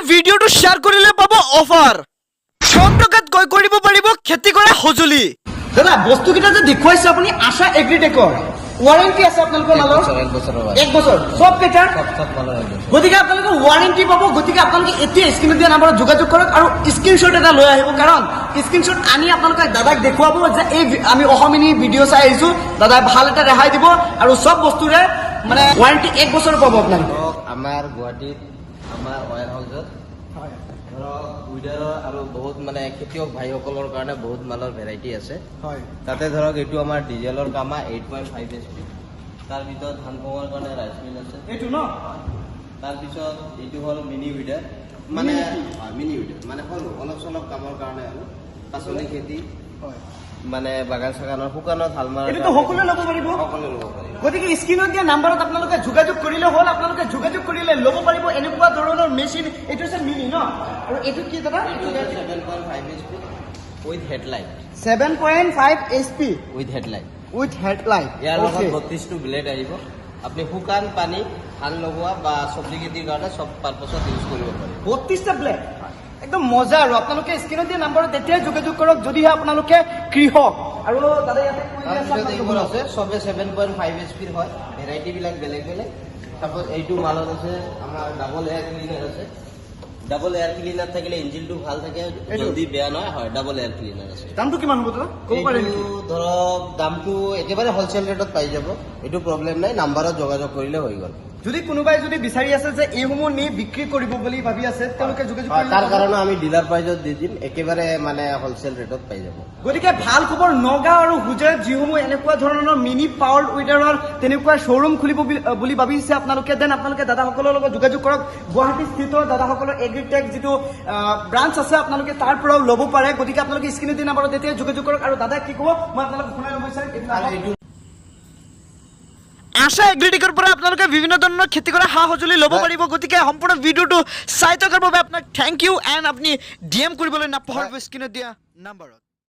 ভিডিওটো শ্বেয়াৰ কৰিলে পাব অফাৰ 100 টকাত ক্ৰয় কৰিব পাৰিব খেতি কৰা সঁজুলি দাদা বস্তু কিটা যে দেখুৱাইছে আপুনি আশা এগ্ৰিটেকৰ ওয়াৰেন্টি আছে আপোনালোকৰ নালৰ এক বছৰ সব কেটাৰ গতিকে আপোনালোকৰ ওয়াৰেন্টি পাব গতিকে আপোনালোকে এতিয়া স্ক্ৰিনত দিয়া নম্বৰত যোগাযোগ কৰক আৰু স্ক্ৰিনশ্বট এটা লৈ আহিব কাৰণ স্ক্ৰিনশ্বট আনি আপোনালোকে দাদাক দেখুৱাব যে এই আমি অহমিনি ভিডিঅ' চাই আহিছো দাদাই ভাল এটা ৰেহাই দিব আৰু সব বস্তুৰে মানে ওয়াৰেন্টি এক বছৰ পাব আপোনালোকে আমাৰ গুৱাহাটীত আমাৰ ওয়াৰ হাউচত ধৰক উইডাৰৰ আৰু বহুত মানে খেতিয়ক ভাইসকলৰ কাৰণে বহুত মালৰ ভেৰাইটি আছে হয় তাতে ধৰক এইটো আমাৰ ডিজেলৰ কামা 8.5 HP তাৰ ভিতৰত ধান পঙৰ কাৰণে ৰাইচ মিল আছে এইটো ন তাৰপিছত এইটো হ'ল মিনি উইডাৰ মানে মিনি উইডাৰ মানে সৰু অলপ চলপ কামৰ কাৰণে আৰু পাচলি খেতি হয় মানে বাগান চাগানৰ শুকানত হাল মাৰা এইটো সকলোৱে ল'ব পাৰিব সকলোৱে ল'ব পাৰিব গতিকে স্ক্ৰিনত দিয়া নাম্বাৰত আপোনালোকে যোগাযোগ কৰিলে হ'ল আপোনালোকে যোগাযোগ কৰিলে ল'ব পাৰিব এনেকুৱা ধৰণৰ মেচিন এইটো হৈছে মিনি ন আৰু এইটো কি দাদা 7.5 HP with headlight 7.5 HP with headlight with headlight ইয়াৰ লগত 32টো ব্লেড আহিব আপুনি শুকান পানী ধান লগোৱা বা চব্জি খেতিৰ কাৰণে চব পাৰপছত ইউজ কৰিব পাৰে 32টা ব্লেড একদম মজা আৰু আপোনালোকে স্ক্ৰিনত দিয়া নাম্বাৰত তেতিয়াই যোগাযোগ কৰক যদিহে আপোনালোকে কৃষক আৰু দাদা ইয়াতে তাৰপিছত এইবোৰ আছে চবে 7.5 HP ৰ হয় ভেৰাইটি বিলাক বেলেগ বেলেগ তাৰপিছত এইটো মালত আছে আমাৰ ডাবল এয়াৰ ক্লিনাৰ আছে ডাবল এয়াৰ ক্লিনাৰ থাকিলে ইঞ্জিনটো ভাল থাকে জলদি বেয়া নহয় হয় ডাবল এয়াৰ ক্লিনাৰ আছে দামটো কিমান হ'ব দাদা ক'ব পাৰে এইটো ধৰক দামটো একেবাৰে হোলচেল ৰেটত পাই যাব এইটো প্ৰব্লেম নাই নাম্বাৰত যোগাযোগ কৰিলে হৈ গ'ল যদি কোনোবাই যদি বিচাৰি আছে যে এইসমূহ নি বিক্ৰী কৰিব বুলি ভাবি আছে তেওঁলোকে যোগাযোগ কৰিব তাৰ কাৰণে আমি ডিলাৰ প্ৰাইজত দি দিম একেবাৰে মানে হোলচেল ৰেটত পাই যাব গতিকে ভাল খবৰ নগাঁও আৰু হুজাইত যিসমূহ এনেকুৱা ধৰণৰ মিনি পাৱাৰ উইডাৰৰ তেনেকুৱা শ্ব'ৰুম খুলিব বুলি ভাবিছে আপোনালোকে দেন আপোনালোকে দাদাসকলৰ লগত যোগাযোগ কৰক গুৱাহাটী স্থিত দাদাসকলৰ এগ্ৰিটেক যিটো ব্ৰাঞ্চ আছে আপোনালোকে তাৰ পৰাও ল'ব পাৰে গতিকে আপোনালোকে স্ক্ৰিনত দিয়া নাম্বাৰত তেতিয়া যোগাযোগ কৰক আৰু দাদাই কি ক'ব মই আপোনালোকক শুনাই ল'ব বিচাৰিম আশা এগ্ৰিটেকৰ পৰা আপোনালোকে বিভিন্ন ধৰণৰ খেতি কৰা সা সঁজুলি ল'ব পাৰিব গতিকে সম্পূৰ্ণ ভিডিঅ'টো চাই থকাৰ বাবে আপোনাক থেংক ইউ এণ্ড আপুনি DM কৰিবলৈ নাপাহৰিব স্ক্ৰিনত দিয়া নাম্বাৰত